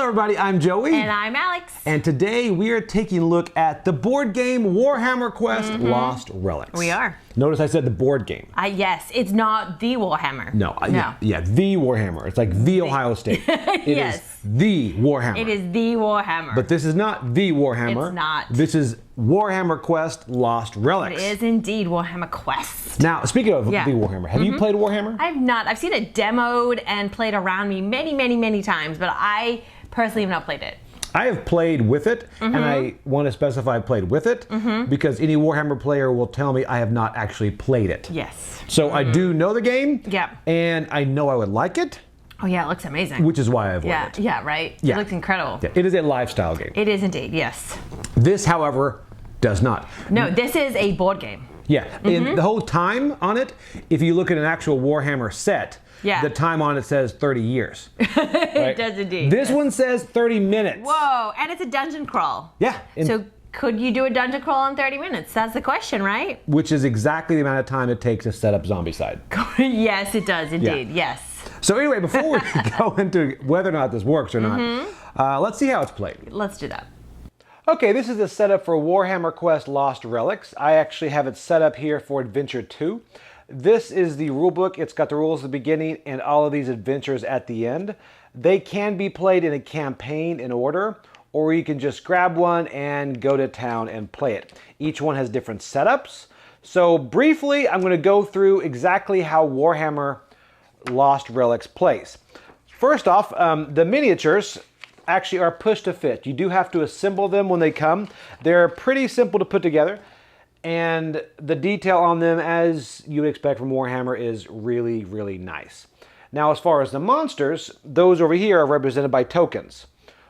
Hello everybody, I'm Joey. And I'm Alex. And today we are taking a look at the board game Warhammer Quest Lost Relics. We are. Notice I said the board game. Yes, it's not the Warhammer. No. Yeah, the Warhammer. It's like the Ohio State. It Yes. is the Warhammer. It is the Warhammer. But this is not the Warhammer. It's not. This is Warhammer Quest Lost Relics. It is indeed Warhammer Quest. Now, speaking of the Warhammer, have you played Warhammer? I have not. I've seen it demoed and played around me many times, but I personally have not played it. I have played with it, and I want to specify played with it, because any Warhammer player will tell me I have not actually played it. Yes. So I do know the game, Yeah. and I know I would like it, Oh yeah, it looks amazing. which is why I avoid it. Yeah, right? Yeah. It looks incredible. Yeah, it is a lifestyle game. It is indeed, yes. This, however, does not. No, this is a board game. Yeah, and the whole time on it, if you look at an actual Warhammer set, the time on it says 30 years. It does indeed. This one says 30 minutes. Whoa, and it's a dungeon crawl. Yeah. So could you do a dungeon crawl in 30 minutes? That's the question, right? Which is exactly the amount of time it takes to set up Zombicide. Yes, it does indeed, yes. So anyway, before we go into whether or not this works or not, let's see how it's played. Let's do that. Okay, this is the setup for Warhammer Quest Lost Relics. I actually have it set up here for Adventure 2. This is the rulebook. It's got the rules at the beginning and all of these adventures at the end. They can be played in a campaign in order, or you can just grab one and go to town and play it. Each one has different setups. So briefly, I'm going to go through exactly how Warhammer Lost Relics plays. First off, the miniatures actually are push to fit. You do have to assemble them when they come. They're pretty simple to put together, and the detail on them, as you would expect from Warhammer, is really nice. Now, as far as the monsters, those over here are represented by tokens.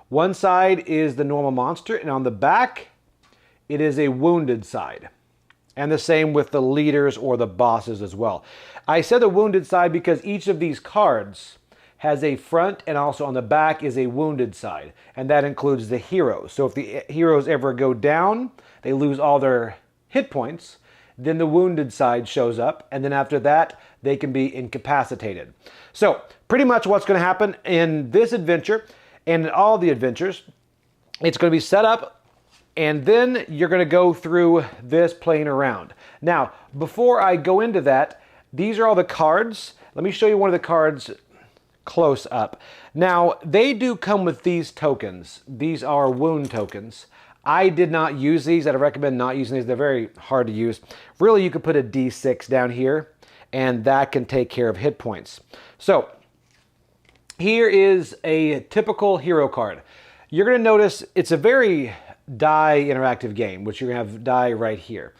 One side is the normal monster, and on the back, it is a wounded side. And the same with the leaders or the bosses as well. I said the wounded side because each of these cards has a front, and also on the back is a wounded side, and that includes the heroes. So if the heroes ever go down, they lose all their hit points, then the wounded side shows up, and then after that, they can be incapacitated. So pretty much what's going to happen in this adventure and in all the adventures, it's going to be set up, and then you're going to go through this playing around. Now, before I go into that, these are all the cards. Let me show you one of the cards close up. Now, they do come with these tokens. These are wound tokens. I did not use these. I'd recommend not using these. They're very hard to use. Really, you could put a D6 down here, and that can take care of hit points. So, here is a typical hero card. You're going to notice it's a very die interactive game, which you're going to have die right here.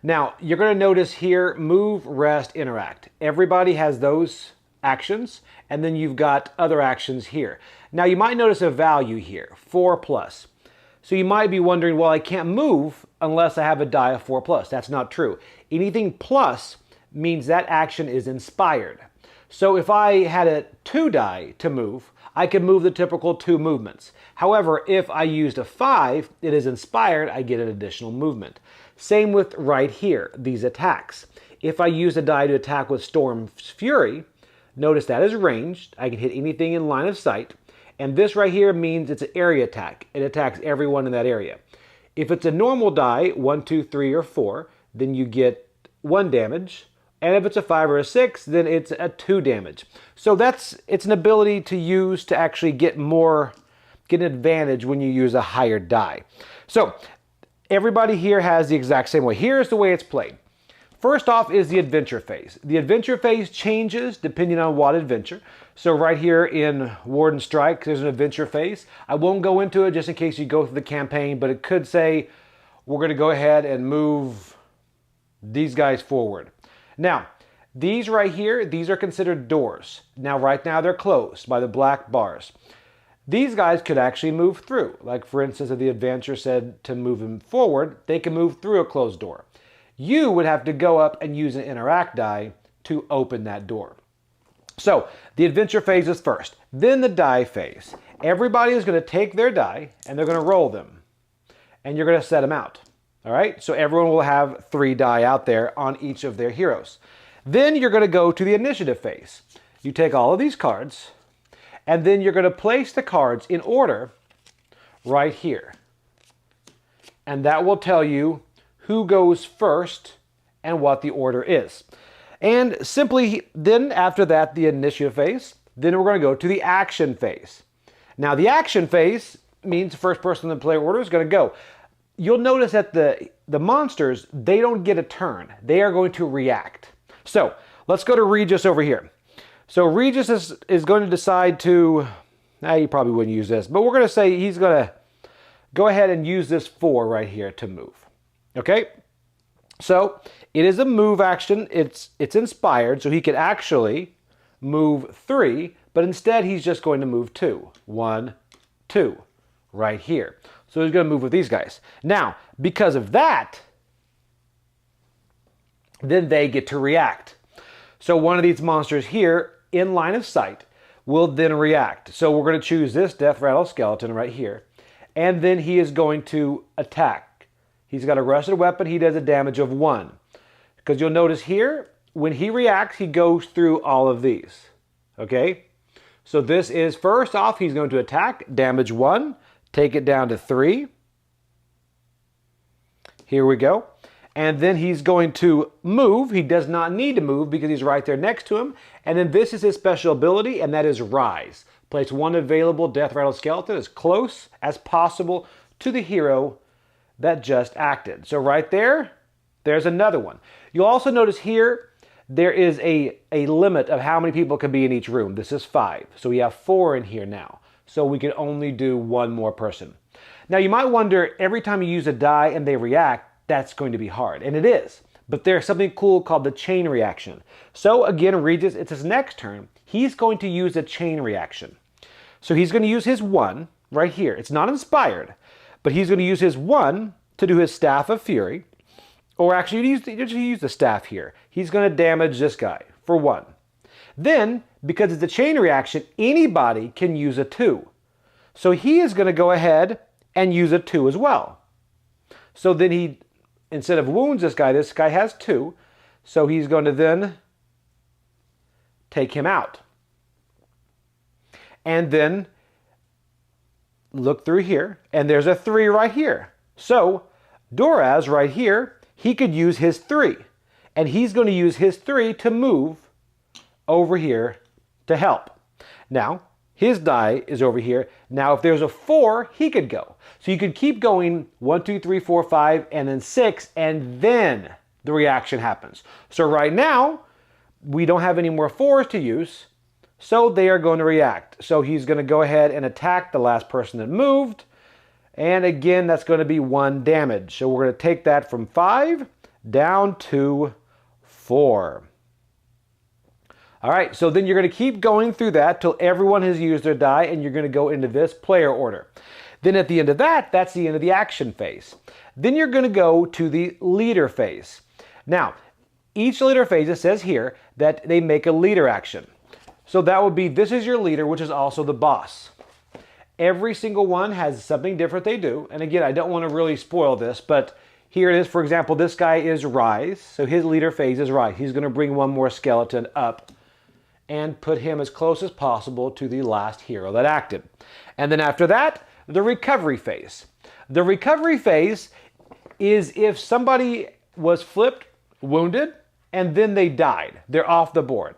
Now, you're going to notice here, move, rest, interact. Everybody has those actions, and then you've got other actions here. Now, you might notice a value here, 4+. So you might be wondering, well, I can't move unless I have a die of 4+. That's not true. Anything plus means that action is inspired. So if I had a 2 die to move, I could move the typical 2 movements. However, if I used a 5, it is inspired, I get an additional movement. Same with right here, these attacks. If I use a die to attack with Storm's Fury, notice that is ranged. I can hit anything in line of sight. And this right here means it's an area attack. It attacks everyone in that area. If it's a normal die, 1, 2, 3, or 4, then you get 1 damage. And if it's a 5 or a 6, then it's a 2 damage. So it's an ability to use to actually get an advantage when you use a higher die. So everybody here has the exact same way. Here's the way it's played. First off is the adventure phase. The adventure phase changes depending on what adventure. So right here in Warden Strike, there's an adventure phase. I won't go into it just in case you go through the campaign, but it could say, we're going to go ahead and move these guys forward. Now, these right here, these are considered doors. Now, right now, they're closed by the black bars. These guys could actually move through. Like, for instance, if the adventure said to move them forward, they can move through a closed door. You would have to go up and use an interact die to open that door. So, the adventure phase is first. Then the die phase. Everybody is going to take their die, and they're going to roll them. And you're going to set them out. All right? So everyone will have 3 die out there on each of their heroes. Then you're going to go to the initiative phase. You take all of these cards, And then you're going to place the cards in order right here. And that will tell you who goes first and what the order is. And simply then after that, the initiative phase, then we're going to go to the action phase. Now the action phase means the first person in the player order is going to go. You'll notice that the monsters, they don't get a turn. They are going to react. So let's go to Regis over here. So Regis is going to decide to, he probably wouldn't use this, but we're going to say he's going to go ahead and use this 4 right here to move. Okay? So it is a move action. It's inspired, so he could actually move 3, but instead he's just going to move 2. 1, 2, right here. So he's going to move with these guys. Now, because of that, then they get to react. So one of these monsters here, in line of sight, will then react. So we're going to choose this Death Rattle Skeleton right here. And then he is going to attack. He's got a rusted weapon. He does a damage of 1. Because you'll notice here, when he reacts, he goes through all of these. Okay? So this is, first off, he's going to attack, damage 1, take it down to 3. Here we go. And then he's going to move. He does not need to move because he's right there next to him. And then this is his special ability, and that is Rise. Place 1 available Death Rattle Skeleton as close as possible to the hero that just acted. So right there, there's another one. You'll also notice here, there is a limit of how many people can be in each room. This is 5. So we have 4 in here now. So we can only do 1 more person. Now you might wonder, every time you use a die and they react, that's going to be hard. And it is. But there's something cool called the chain reaction. So again, Regis, it's his next turn. He's going to use a chain reaction. So he's going to use his 1 right here. It's not inspired, but he's going to use his 1 to do his Staff of Fury. Or actually, use the staff here. He's going to damage this guy for 1. Then, because it's a chain reaction, anybody can use a 2. So he is going to go ahead and use a 2 as well. So then he, instead of wounds this guy has 2. So he's going to then take him out. And then look through here, and there's a 3 right here. So Doraz right here, he could use his 3. And he's going to use his 3 to move over here to help. Now, his die is over here. Now, if there's a 4, he could go. So you could keep going 1, 2, 3, 4, 5, and then 6, and then the reaction happens. So right now, we don't have any more 4s to use, so they are going to react. So he's going to go ahead and attack the last person that moved. And again, that's going to be 1 damage. So we're going to take that from 5 down to 4. All right, so then you're going to keep going through that till everyone has used their die, and you're going to go into this player order. Then at the end of that, that's the end of the action phase. Then you're going to go to the leader phase. Now, each leader phase, it says here that they make a leader action. So that would be, this is your leader, which is also the boss. Every single one has something different they do. And again, I don't want to really spoil this, but here it is. For example, this guy is Rise. So his leader phase is Rise. He's going to bring 1 more skeleton up and put him as close as possible to the last hero that acted. And then after that, the recovery phase. The recovery phase is if somebody was flipped, wounded, and then they died. They're off the board.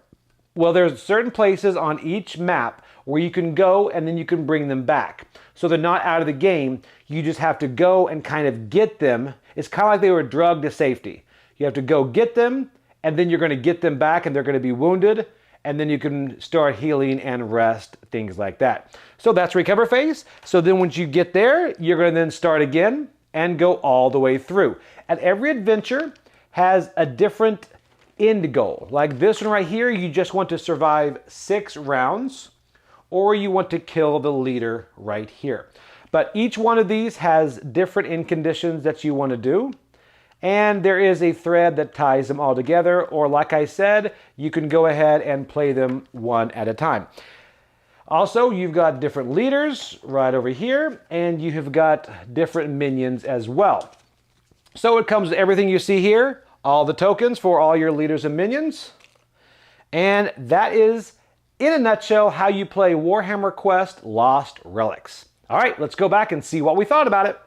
Well, there's certain places on each map where you can go and then you can bring them back. So they're not out of the game. You just have to go and kind of get them. It's kind of like they were drugged to safety. You have to go get them, and then you're going to get them back, and they're going to be wounded, and then you can start healing and rest, things like that. So that's recover phase. So then once you get there, you're going to then start again and go all the way through. And every adventure has a different end goal. Like this one right here, you just want to survive 6 rounds, or you want to kill the leader right here. But each one of these has different end conditions that you want to do. And there is a thread that ties them all together, or like I said, you can go ahead and play them one at a time. Also, you've got different leaders right over here, and you have got different minions as well. So it comes with everything you see here, all the tokens for all your leaders and minions. And that is in a nutshell, how you play Warhammer Quest Lost Relics. All right, let's go back and see what we thought about it.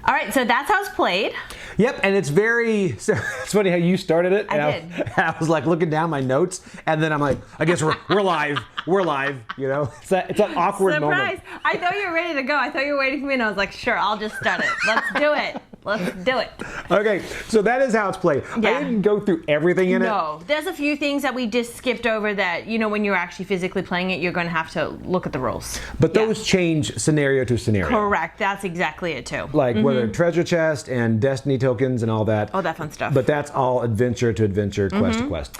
All right, so that's how it's played. Yep, and it's it's funny how you started it. And I was like looking down my notes, and then I'm like, I guess we're live. We're live, you know? It's an awkward moment. Surprise! I thought you were ready to go. I thought you were waiting for me, and I was like, sure, I'll just start it. Let's do it. Let's do it. Okay, so that is how it's played. Yeah. I didn't go through everything in it. No, there's a few things that we just skipped over that, you know, when you're actually physically playing it, you're going to have to look at the rules. But those change scenario to scenario. Correct. That's exactly it, too. Like whether treasure chest and destiny tokens and all that. All that fun stuff. But that's all adventure to adventure, quest to quest.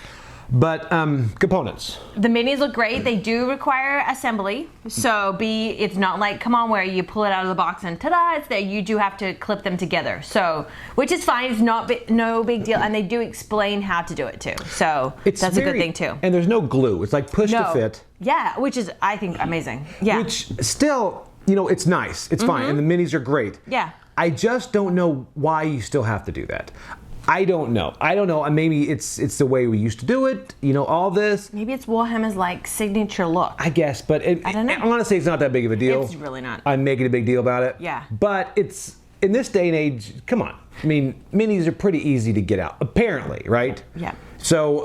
But components. The minis look great. They do require assembly. So it's not like, come on, where you pull it out of the box and ta-da, it's there. You do have to clip them together. So, which is fine. It's no big deal. And they do explain how to do it too. So that's a good thing too. And there's no glue. It's like push to fit. Yeah, which is, I think, amazing. Yeah. Which still, you know, it's nice. It's fine. And the minis are great. Yeah. I just don't know why you still have to do that. I don't know. Maybe it's the way we used to do it. You know, all this. Maybe it's Warhammer's like signature look. I guess, but I don't know. I want to say it's not that big of a deal. It's really not. I'm making a big deal about it. Yeah. But it's in this day and age. Come on. I mean, minis are pretty easy to get out. Apparently, right? Yeah. So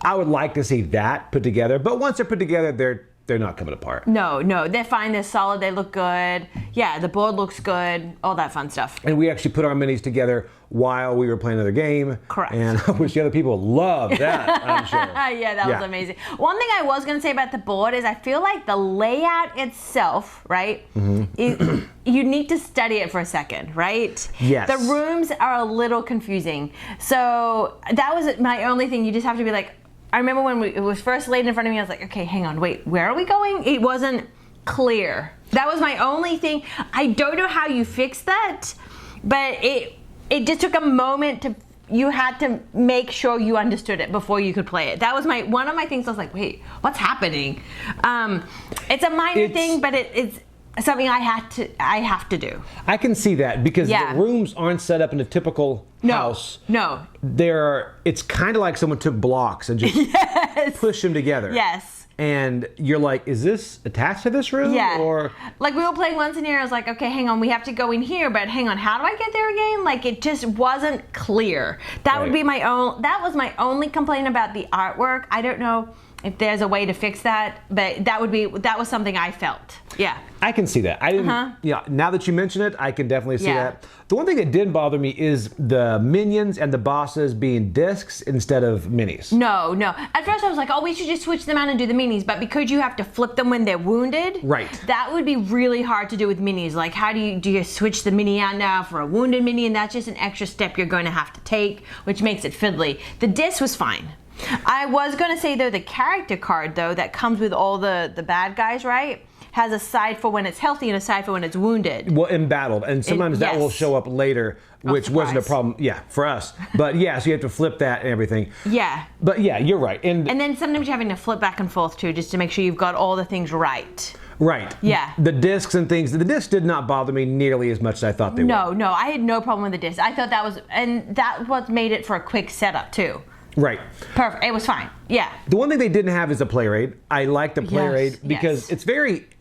I would like to see that put together. But once they're put together, they're not coming apart. No, they're fine. They're solid. They look good. Yeah, the board looks good. All that fun stuff. And we actually put our minis together while we were playing another game. Correct. And I wish the other people loved that, I'm sure. Yeah, that was amazing. One thing I was going to say about the board is I feel like the layout itself, right? You need to study it for a second, right? Yes. The rooms are a little confusing. So that was my only thing. You just have to be like, I remember when it was first laid in front of me, I was like, okay, hang on, wait, where are we going? It wasn't clear. That was my only thing. I don't know how you fix that, but it just took a moment you had to make sure you understood it before you could play it. That was one of my things. I was like, wait, what's happening? It's a minor thing, but it's something I have to do. I can see that because the rooms aren't set up in a typical house. No. It's kind of like someone took blocks and just pushed them together. Yes. And you're like, is this attached to this room? Yeah. Or like we were playing one scenario, I was like, okay, hang on, we have to go in here, but hang on, how do I get there again? Like it just wasn't clear. That would be that was my only complaint about the artwork. I don't know if there's a way to fix that, but that was something I felt. Yeah. I can see that. I didn't. Yeah. Now that you mention it, I can definitely see that. The one thing that didn't bother me is the minions and the bosses being discs instead of minis. No. At first I was like, oh, we should just switch them out and do the minis. But because you have to flip them when they're wounded, right? That would be really hard to do with minis. Like, how do you switch the mini out now for a wounded mini? And that's just an extra step you're going to have to take, which makes it fiddly. The disc was fine. I was going to say though, the character card though that comes with all the bad guys, right? Has a side for when it's healthy and a side for when it's wounded. Well, embattled, and sometimes that will show up later, which wasn't a problem, for us. But so you have to flip that and everything. Yeah. But you're right. And then sometimes you're having to flip back and forth too, just to make sure you've got all the things right. Right. Yeah. The discs and things. The discs did not bother me nearly as much as I thought they would. No, I had no problem with the discs. I thought that what made it for a quick setup too. Right. Perfect. It was fine. Yeah. The one thing they didn't have is a play raid. I like the play raid because it's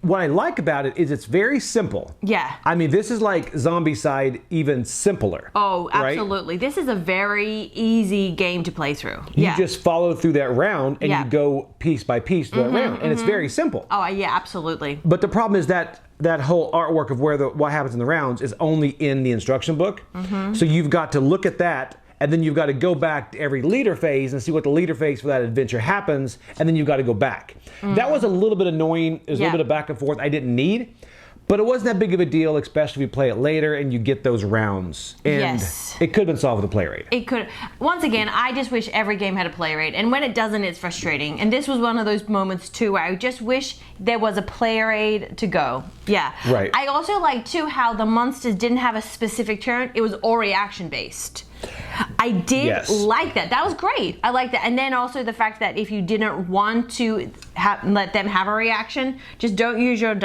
what I like about it is it's very simple. Yeah. I mean, this is like Zombie Side even simpler. Oh, absolutely. Right? This is a very easy game to play through. You just follow through that round and you go piece by piece through that round. And it's very simple. Oh, yeah, absolutely. But the problem is that whole artwork of what happens in the rounds is only in the instruction book. So you've got to look at that. And then you've got to go back to every leader phase and see what the leader phase for that adventure happens, and then you've got to go back. That was a little bit annoying. There's a little bit of back and forth I didn't need, but it wasn't that big of a deal, especially if you play it later and you get those rounds. And it could have been solved with a play rate. It could. Once again, I just wish every game had a play rate, and when it doesn't, it's frustrating. And this was one of those moments too where I just wish there was a play rate to go. Yeah. Right. I also like too how the monsters didn't have a specific turn. It was all reaction based. I did Yes. like that. That was great. I like that. And then also the fact that if you didn't want to let them have a reaction, just don't use a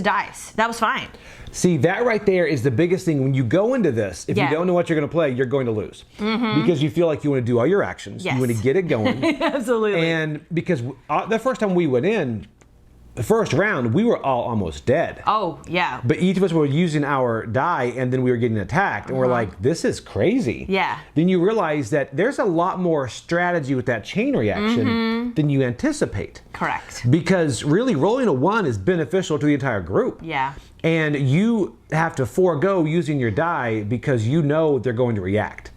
dice. That was fine. See, that right there is the biggest thing. When you go into this, if you don't know what you're going to play, you're going to lose. Because you feel like you want to do all your actions. Yes. You want to get it going. Absolutely. And because the first time we went in, the first round, we were all almost dead. Oh, yeah. But each of us were using our die, and then we were getting attacked, and we're like, this is crazy. Yeah. Then you realize that there's a lot more strategy with that chain reaction than you anticipate. Correct. Because really, rolling a 1 is beneficial to the entire group. Yeah. And you have to forego using your die because you know they're going to react.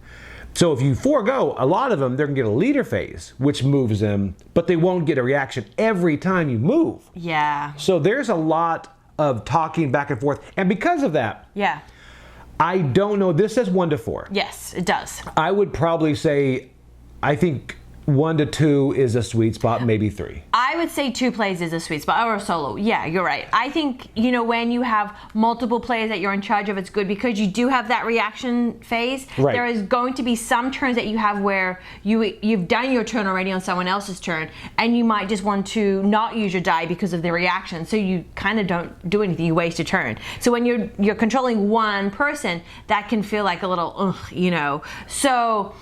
So if you forego, a lot of them, they're going to get a leader phase, which moves them, but they won't get a reaction every time you move. Yeah. So there's a lot of talking back and forth. And because of that, Yeah. I don't know, this says 1 to 4. Yes, it does. I would probably say, I think 1 to 2 is a sweet spot, maybe 3. I would say 2 plays is a sweet spot, or a solo. Yeah, you're right. I think, when you have multiple players that you're in charge of, it's good because you do have that reaction phase. Right. There is going to be some turns that you have where you've done your turn already on someone else's turn, and you might just want to not use your die because of the reaction. So you kind of don't do anything. You waste a turn. So when you're controlling one person, that can feel like a little, ugh. So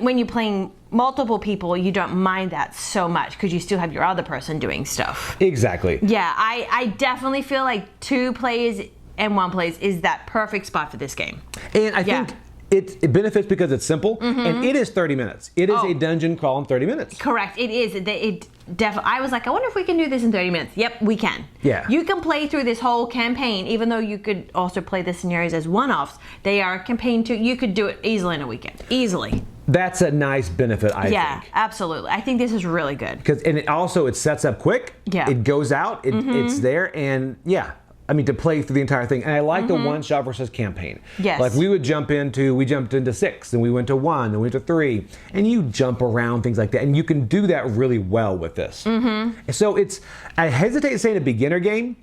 when you're playing multiple people, you don't mind that so much because you still have your other person doing stuff. Exactly. Yeah, I definitely feel like 2 plays and 1 plays is that perfect spot for this game. And I think it benefits because it's simple, and it is 30 minutes. It is a dungeon crawl in 30 minutes. Correct, it is. It definitely. I was like, I wonder if we can do this in 30 minutes. Yep, we can. Yeah. You can play through this whole campaign, even though you could also play the scenarios as one-offs. They are a campaign too. You could do it easily in a weekend. Easily. That's a nice benefit, I think. Yeah, absolutely. I think this is really good. And it sets up quick. Yeah. It goes out. It's there, and to play through the entire thing. And I like the one shot versus campaign. Yes. Like we jumped into 6, and we went to 1, and we went to 3, and you jump around, things like that. And you can do that really well with this. So I hesitate to say it's a beginner game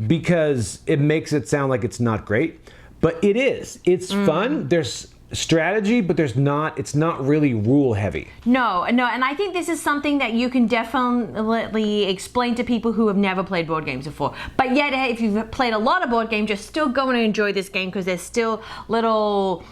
because it makes it sound like it's not great, but it is. It's fun. There's strategy, but it's not really rule heavy. No, and I think this is something that you can definitely explain to people who have never played board games before. But yet, if you've played a lot of board games, you're still going to enjoy this game because there's still little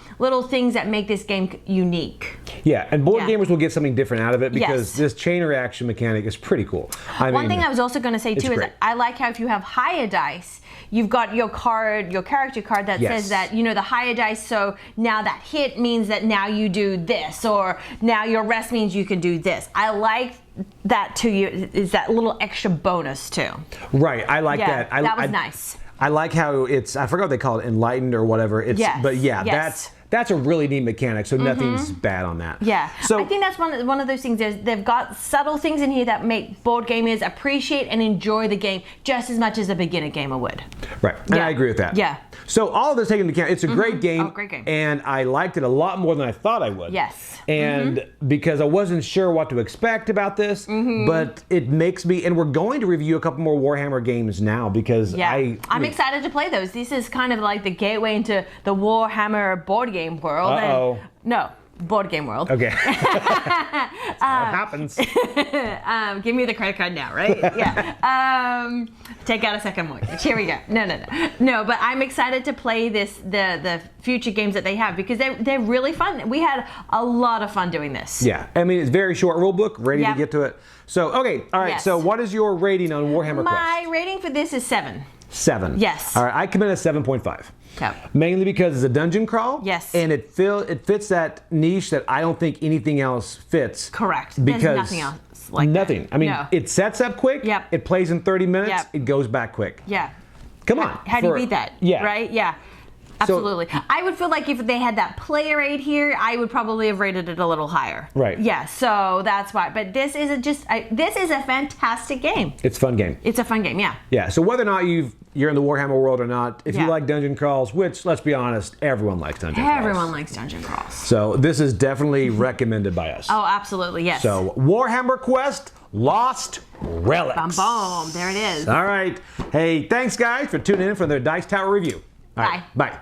things that make this game unique. Yeah, and board gamers will get something different out of it because Yes. this chain reaction mechanic is pretty cool. One thing I was also going to say too is great. that I like how if you have higher dice, you've got your character card that Yes. says that, the higher dice, so now that hit means that now you do this, or now your rest means you can do this. I like that too. Is that little extra bonus too. Right, I like that. That was nice. I like how I forgot what they call it, enlightened or whatever. Yes, But yeah, yes. that's a really neat mechanic, so nothing's bad on that. Yeah, So I think that's one of those things. They've got subtle things in here that make board gamers appreciate and enjoy the game just as much as a beginner gamer would. right, and Yeah. I agree with that. Yeah. So all of this taken into account, it's a great game. Oh, great game. And I liked it a lot more than I thought I would. Yes. And because I wasn't sure what to expect about this, but it makes me, and we're going to review a couple more Warhammer games now because Yeah, I'm excited to play those. This is kind of like the gateway into the Warhammer board game world. Uh-oh. No, board game world. Okay. That's how it happens. Give me the credit card now, right? Yeah. Take out a second mortgage. Here we go. No, but I'm excited to play the future games that they have because they're really fun. We had a lot of fun doing this. Yeah, I mean, it's very short rule book, ready to Yep. get to it. So, okay, all right, Yes. so what is your rating on Warhammer My Quest? rating for this is 7. 7. Yes. All right, I come in at 7.5. Yep. Mainly because it's a dungeon crawl. Yes. And it fits that niche that I don't think anything else fits. Correct. Because There's nothing else like nothing. that. I mean, No. it sets up quick. Yep. It plays in 30 minutes. Yep. It goes back quick. Yeah. Come on. How do you beat that? Yeah. Right? Yeah. Absolutely. I would feel like if they had that player aid here, I would probably have rated it a little higher. Right. Yeah, so that's why. But this is this is a fantastic game. It's a fun game. It's a fun game, yeah. Yeah, so whether or not you're in the Warhammer world or not, if you Yeah. like dungeon crawls, which, let's be honest, everyone likes dungeon crawls. Everyone likes dungeon crawls. So this is definitely recommended by us. Oh, absolutely, yes. So Warhammer Quest Lost Relics. Bum, bum. There it is. All right. Hey, thanks guys for tuning in for the Dice Tower review. All right, bye.